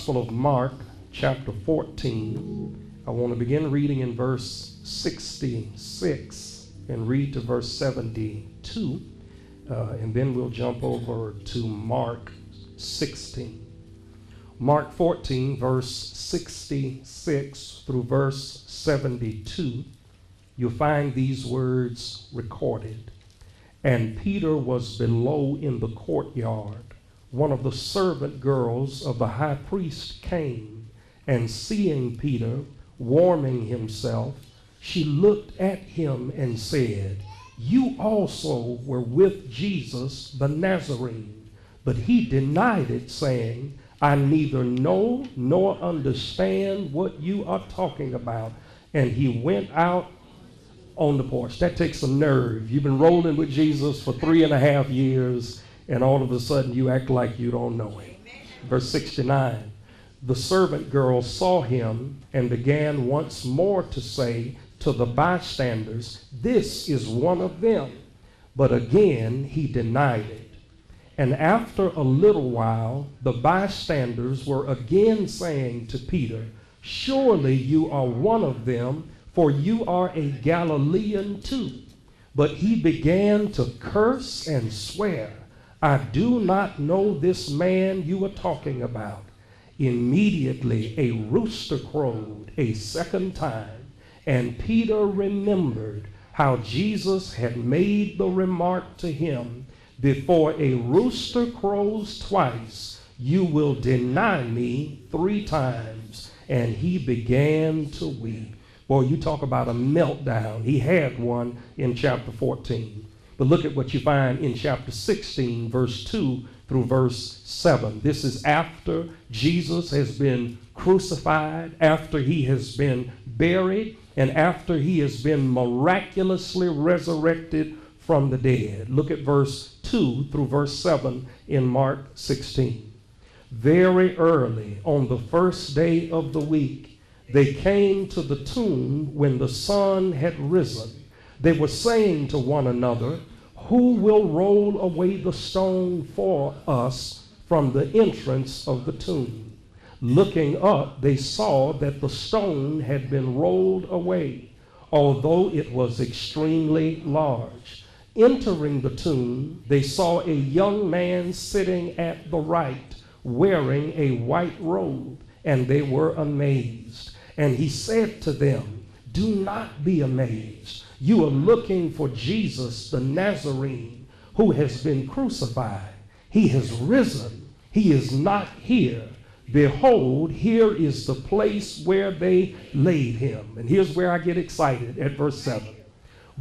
Gospel of Mark, chapter 14. I want to begin reading in verse 66 and read to verse 72. And then we'll jump over to Mark 16. Mark 14, verse 66 through verse 72. You'll find these words recorded. And Peter was below in the courtyard. One of the servant girls of the high priest came, and seeing Peter warming himself, she looked at him and said, "You also were with Jesus the Nazarene." But he denied it, saying, "I neither know nor understand what you are talking about." And he went out on the porch. That takes some nerve. You've been rolling with Jesus for 3.5 years, and all of a sudden you act like you don't know him. Verse 69, the servant girl saw him and began once more to say to the bystanders, "This is one of them." But again he denied it. And after a little while, the bystanders were again saying to Peter, "Surely you are one of them, for you are a Galilean too." But he began to curse and swear, "I do not know this man you are talking about." Immediately a rooster crowed a second time, and Peter remembered how Jesus had made the remark to him, "Before a rooster crows twice, you will deny me 3 times." And he began to weep. Boy, you talk about a meltdown. He had one in chapter 14. But look at what you find in chapter 16, verse 2 through verse 7. This is after Jesus has been crucified, after he has been buried, and after he has been miraculously resurrected from the dead. Look at verse 2 through verse 7 in Mark 16. Very early on the first day of the week, they came to the tomb when the sun had risen. They were saying to one another, "Who will roll away the stone for us from the entrance of the tomb?" Looking up, they saw that the stone had been rolled away, although it was extremely large. Entering the tomb, they saw a young man sitting at the right, wearing a white robe, and they were amazed. And he said to them, "Do not be amazed. You are looking for Jesus the Nazarene, who has been crucified. He has risen. He is not here. Behold, here is the place where they laid him." And here's where I get excited at verse 7.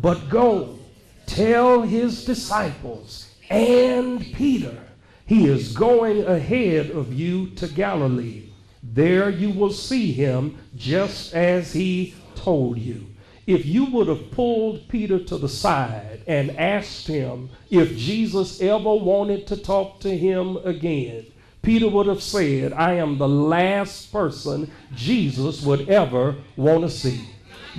"But go, tell his disciples and Peter, he is going ahead of you to Galilee. There you will see him just as he told you." If you would have pulled Peter to the side and asked him if Jesus ever wanted to talk to him again, Peter would have said, "I am the last person Jesus would ever want to see."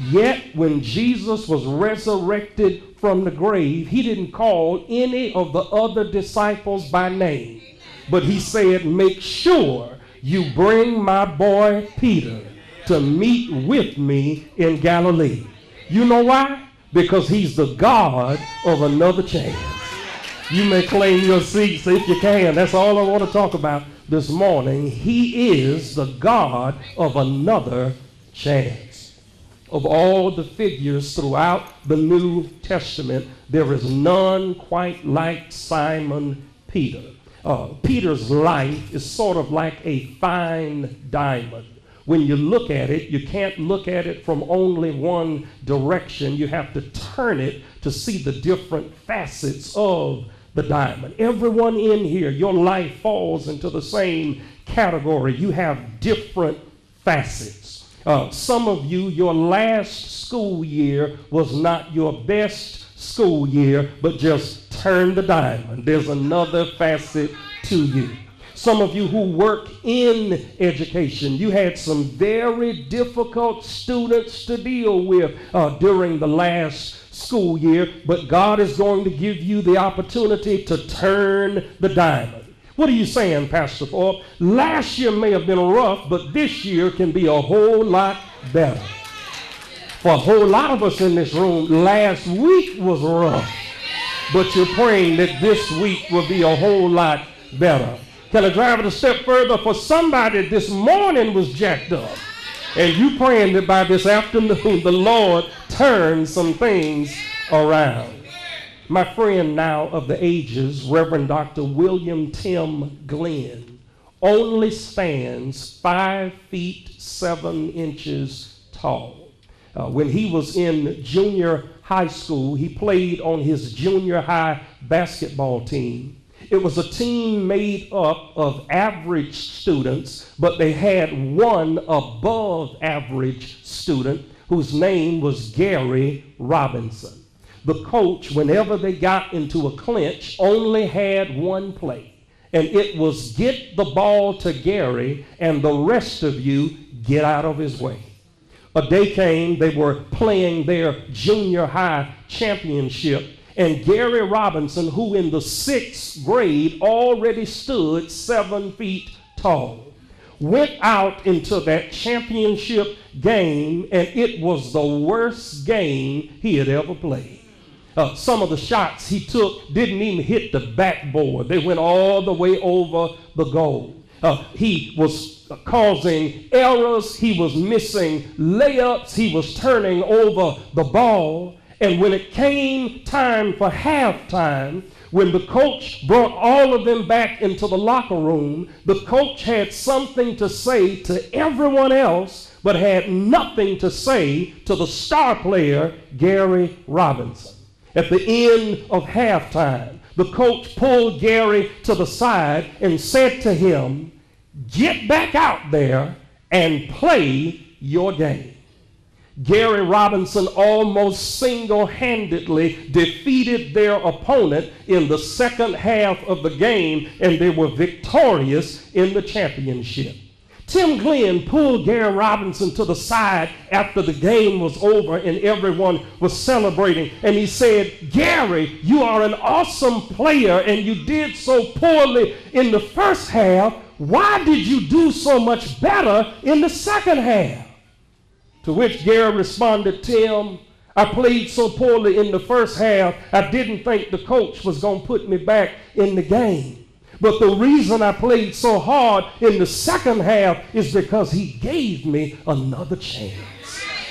Yet when Jesus was resurrected from the grave, he didn't call any of the other disciples by name, but he said, "Make sure you bring my boy Peter to meet with me in Galilee." You know why? Because he's the God of another chance. You may claim your seats if you can. That's all I want to talk about this morning. He is the God of another chance. Of all the figures throughout the New Testament, there is none quite like Simon Peter. Peter's life is sort of like a fine diamond. When you look at it, you can't look at it from only one direction. You have to turn it to see the different facets of the diamond. Everyone in here, your life falls into the same category. You have different facets. Some of you, your last school year was not your best school year, but just turn the diamond. There's another facet to you. Some of you who work in education, you had some very difficult students to deal with during the last school year, but God is going to give you the opportunity to turn the diamond. What are you saying, Pastor Thorpe? Last year may have been rough, but this year can be a whole lot better. For a whole lot of us in this room, last week was rough, but you're praying that this week will be a whole lot better. Can I drive it a step further? For somebody, this morning was jacked up, and you praying that by this afternoon, the Lord turns some things around. My friend now of the ages, Reverend Dr. William Tim Glenn, only stands 5 feet 7 inches tall. When he was in junior high school, he played on his junior high basketball team. It was a team made up of average students, but they had one above average student whose name was Gary Robinson. The coach, whenever they got into a clinch, only had one play, and it was get the ball to Gary and the rest of you get out of his way. A day came, they were playing their junior high championship, and Gary Robinson, who in the 6th grade already stood 7 feet tall, went out into that championship game, and it was the worst game he had ever played. Some of the shots he took didn't even hit the backboard. They went all the way over the goal. He was causing errors. He was missing layups. He was turning over the ball. And when it came time for halftime, when the coach brought all of them back into the locker room, the coach had something to say to everyone else, but had nothing to say to the star player, Gary Robinson. At the end of halftime, the coach pulled Gary to the side and said to him, "Get back out there and play your game." Gary Robinson almost single-handedly defeated their opponent in the second half of the game, and they were victorious in the championship. Tim Glenn pulled Gary Robinson to the side after the game was over and everyone was celebrating, and he said, "Gary, you are an awesome player and you did so poorly in the first half. Why did you do so much better in the second half?" To which Gary responded, "Tim, I played so poorly in the first half, I didn't think the coach was going to put me back in the game. But the reason I played so hard in the second half is because he gave me another chance."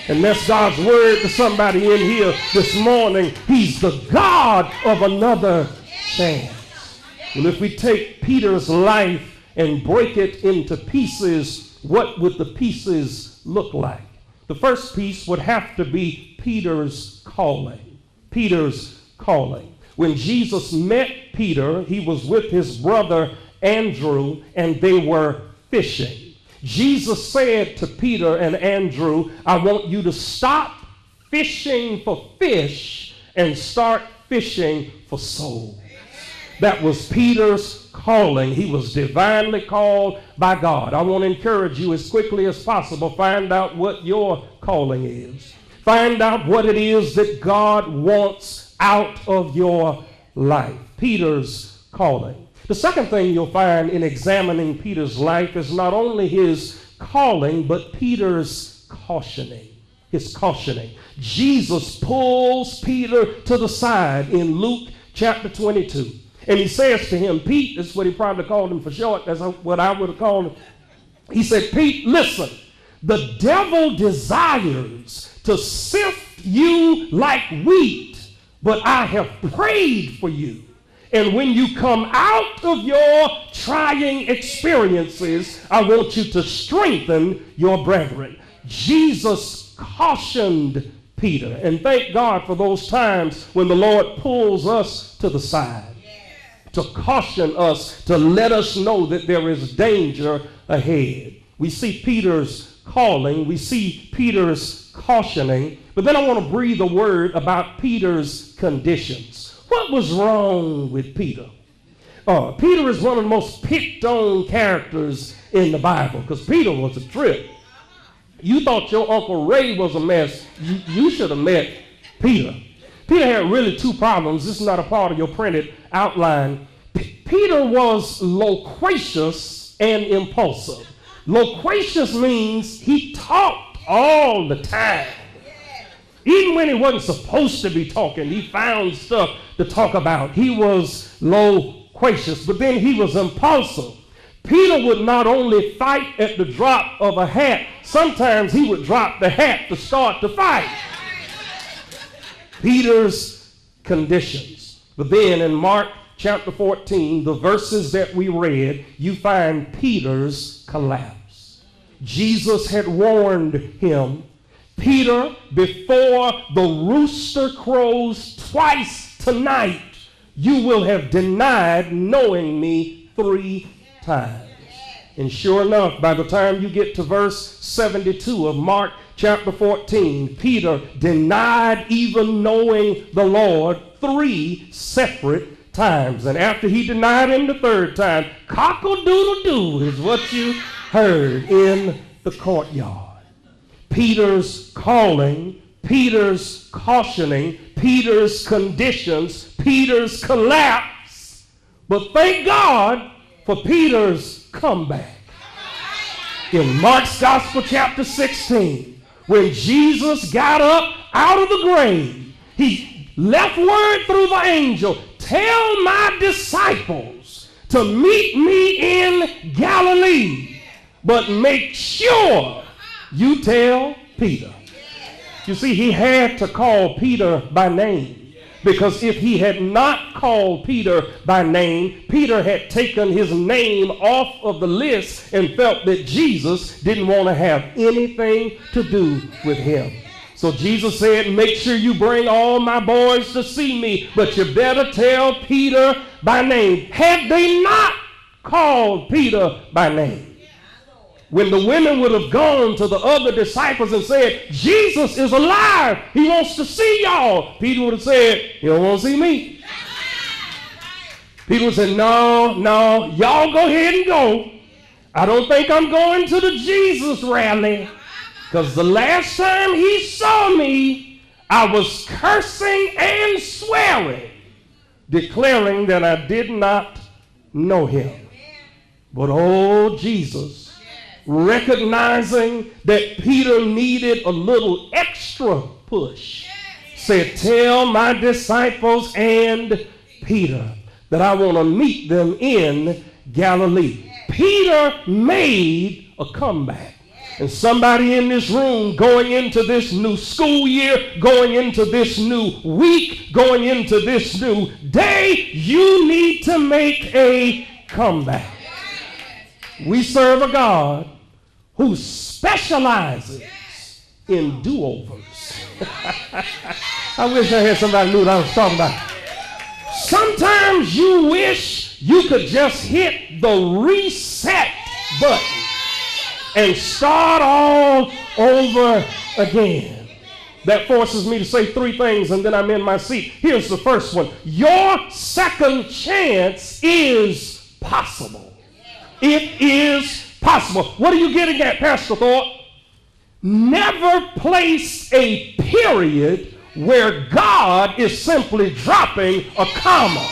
And that's God's word to somebody in here this morning. He's the God of another chance. Well, if we take Peter's life and break it into pieces, what would the pieces look like? The first piece would have to be Peter's calling. Peter's calling. When Jesus met Peter, he was with his brother Andrew, and they were fishing. Jesus said to Peter and Andrew, "I want you to stop fishing for fish and start fishing for souls." That was Peter's calling. He was divinely called by God. I want to encourage you as quickly as possible, find out what your calling is. Find out what it is that God wants out of your life. Peter's calling. The second thing you'll find in examining Peter's life is not only his calling, but Peter's cautioning. His cautioning. Jesus pulls Peter to the side in Luke chapter 22. And he says to him, Pete, that's what he probably called him for short. That's what I would have called him. He said, "Pete, listen, the devil desires to sift you like wheat, but I have prayed for you. And when you come out of your trying experiences, I want you to strengthen your brethren." Jesus cautioned Peter. And thank God for those times when the Lord pulls us to the side to caution us, to let us know that there is danger ahead. We see Peter's calling, we see Peter's cautioning, but then I want to breathe a word about Peter's conditions. What was wrong with Peter? Peter is one of the most picked on characters in the Bible, because Peter was a trip. You thought your Uncle Ray was a mess. You should have met Peter. Peter had really two problems. This is not a part of your printed outline. Peter was loquacious and impulsive. Loquacious means he talked all the time. Even when he wasn't supposed to be talking, he found stuff to talk about. He was loquacious, but then he was impulsive. Peter would not only fight at the drop of a hat, sometimes he would drop the hat to start the fight. Peter's conditions. But then in Mark chapter 14, the verses that we read, you find Peter's collapse. Jesus had warned him, Peter, before the rooster crows twice tonight, you will have denied knowing me 3 times. And sure enough, by the time you get to verse 72 of Mark chapter 14, Peter denied even knowing the Lord 3 separate times. And after he denied him the 3rd time, cock-a-doodle-doo is what you heard in the courtyard. Peter's calling, Peter's cautioning, Peter's conditions, Peter's collapse. But thank God for Peter's comeback. In Mark's Gospel chapter 16, when Jesus got up out of the grave, he left word through the angel, tell my disciples to meet me in Galilee, but make sure you tell Peter. You see, he had to call Peter by name, because if he had not called Peter by name, Peter had taken his name off of the list and felt that Jesus didn't want to have anything to do with him. So Jesus said, make sure you bring all my boys to see me, but you better tell Peter by name. Had they not called Peter by name, when the women would have gone to the other disciples and said, Jesus is alive, he wants to see y'all, Peter would have said, you don't want to see me. Peter would say, no, y'all go ahead and go. I don't think I'm going to the Jesus rally, because the last time he saw me, I was cursing and swearing, declaring that I did not know him. But oh, Jesus, recognizing that Peter needed a little extra push, said, tell my disciples and Peter that I want to meet them in Galilee. Peter made a comeback. And somebody in this room going into this new school year, going into this new week, going into this new day, you need to make a comeback. We serve a God who specializes in do-overs. I wish I had somebody who knew what I was talking about. Sometimes you wish you could just hit the reset button and start all over again. That forces me to say 3 things, and then I'm in my seat. Here's the first one. Your second chance is possible. It is possible. What are you getting at, Pastor Thorpe? Never place a period where God is simply dropping a comma.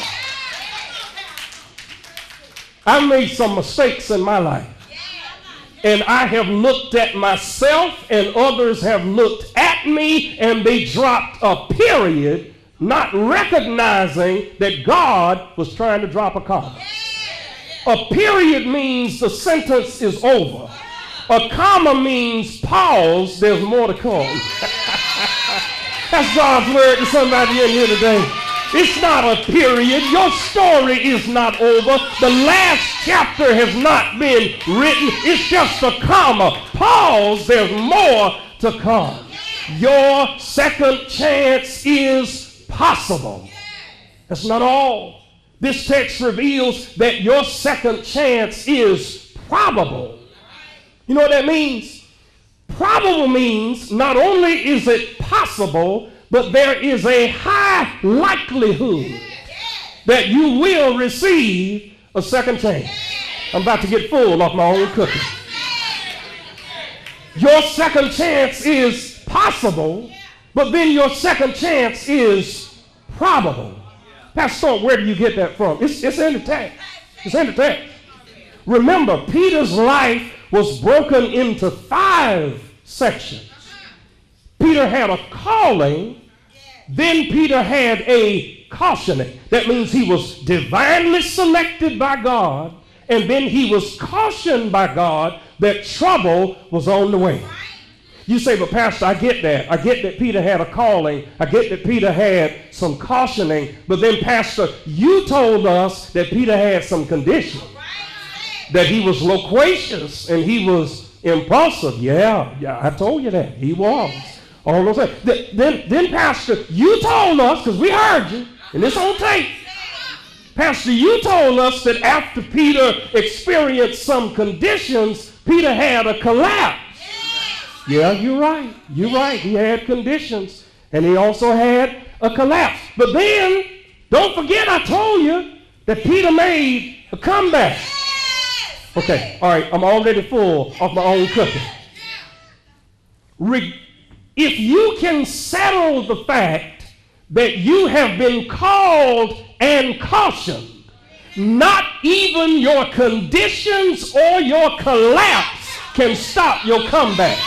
I've made some mistakes in my life, and I have looked at myself and others have looked at me and they dropped a period, not recognizing that God was trying to drop a comma. A period means the sentence is over. A comma means pause, there's more to come. That's God's word to somebody in here today. It's not a period. Your story is not over. The last chapter has not been written. It's just a comma. Pause, there's more to come. Your second chance is possible. That's not all. This text reveals that your second chance is probable. You know what that means? Probable means not only is it possible, but there is a high likelihood that you will receive a second chance. I'm about to get full off my own cooking. Your second chance is possible, but then your second chance is probable. Pastor, where do you get that from? It's in the text. It's in the text. Remember, Peter's life was broken into 5 sections. Peter had a calling, then Peter had a cautioning. That means he was divinely selected by God, and then he was cautioned by God that trouble was on the way. You say, but Pastor, I get that. I get that Peter had a calling. I get that Peter had some cautioning. But then, Pastor, you told us that Peter had some conditions. That he was loquacious and he was impulsive. Yeah, I told you that. He was. All those things. Then, Pastor, you told us, because we heard you, and it's on tape. Pastor, you told us that after Peter experienced some conditions, Peter had a collapse. Yeah, you're right. You're right. He had conditions, and he also had a collapse. But then, don't forget I told you that Peter made a comeback. Okay, all right, I'm already full of my own cooking. If you can settle the fact that you have been called and cautioned, not even your conditions or your collapse can stop your comeback.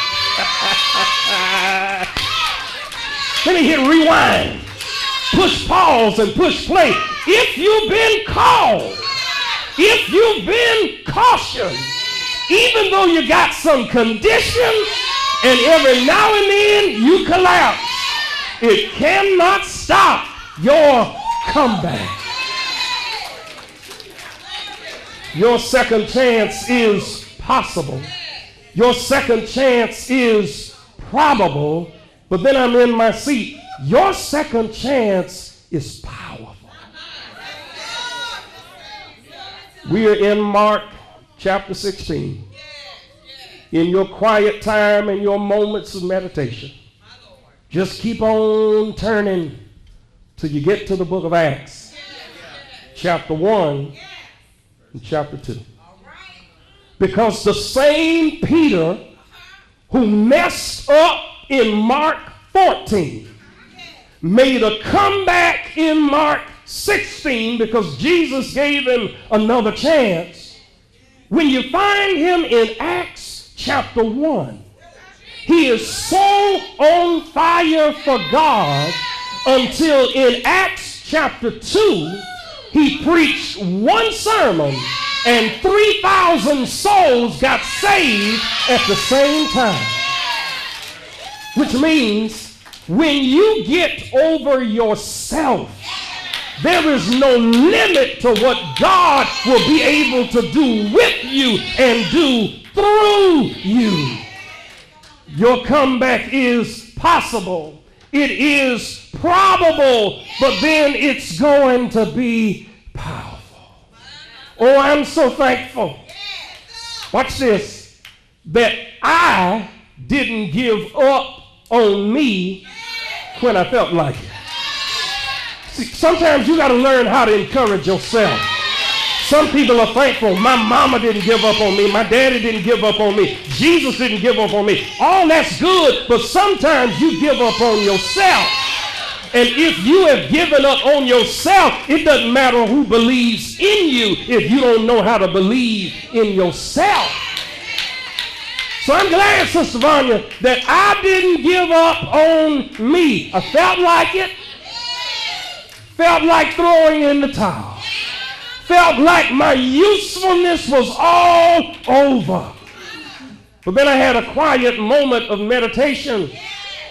Let me hit rewind. Push pause and push play. If you've been called, if you've been cautioned, even though you got some conditions and every now and then you collapse, it cannot stop your comeback. Your second chance is possible. Your second chance is probable. But then I'm in my seat. Your second chance is powerful. We are in Mark chapter 16. In your quiet time and your moments of meditation, just keep on turning till you get to the book of Acts, chapter 1 and chapter 2. Because the same Peter who messed up in Mark 14 made a comeback in Mark 16 because Jesus gave him another chance. When you find him in Acts chapter 1, he is so on fire for God until in Acts chapter 2, he preached one sermon and 3,000 souls got saved at the same time. Which means when you get over yourself, there is no limit to what God will be able to do with you and do through you. Your comeback is possible. It is probable, but then it's going to be powerful. Oh, I'm so thankful. Watch this. That I didn't give up on me when I felt like it. See, sometimes you got to learn how to encourage yourself. Some people are thankful. My mama didn't give up on me. My daddy didn't give up on me. Jesus didn't give up on me. All that's good, but sometimes you give up on yourself. And if you have given up on yourself, it doesn't matter who believes in you if you don't know how to believe in yourself. So I'm glad, Sister Vanya, that I didn't give up on me. I felt like it. Felt like throwing in the towel. Felt like my usefulness was all over. But then I had a quiet moment of meditation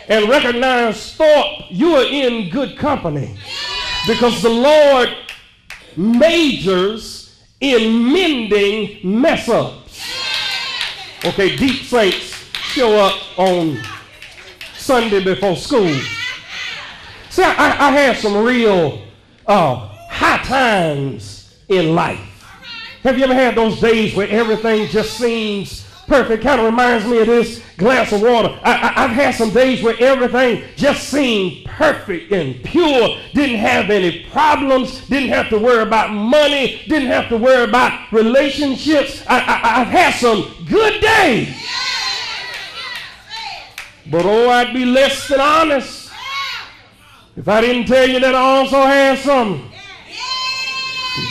and recognized, Thorpe, you are in good company, because the Lord majors in mending mess-ups. Okay, deep saints show up on Sunday before school. See, I had some real high times in life. Have you ever had those days where everything just seems perfect? Kind of reminds me of this glass of water. I've had some days where everything just seemed perfect and pure. Didn't have any problems. Didn't have to worry about money. Didn't have to worry about relationships. I've had some good days. But oh, I'd be less than honest if I didn't tell you that I also had some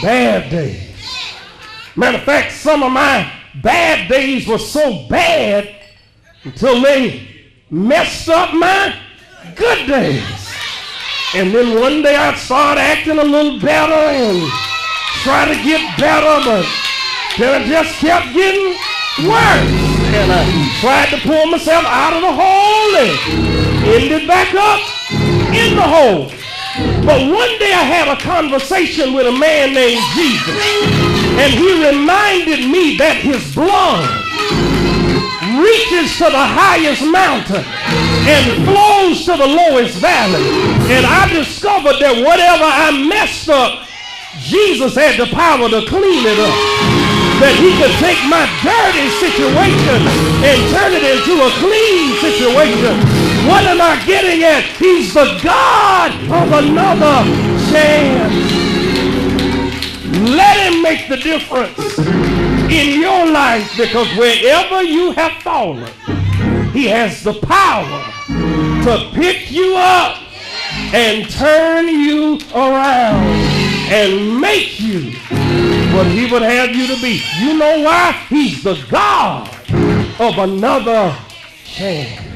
bad days. Matter of fact, some of my bad days were so bad until they messed up my good days. And then one day I'd start acting a little better and try to get better, but then it just kept getting worse. And I tried to pull myself out of the hole and ended back up in the hole. But one day I had a conversation with a man named Jesus, and he reminded me that his blood reaches to the highest mountain and flows to the lowest valley. And I discovered that whatever I messed up, Jesus had the power to clean it up. That he could take my dirty situation and turn it into a clean situation. What am I getting at? He's the God of another chance. Let him make the difference in your life, because wherever you have fallen, he has the power to pick you up and turn you around and make you what he would have you to be. You know why? He's the God of another chance.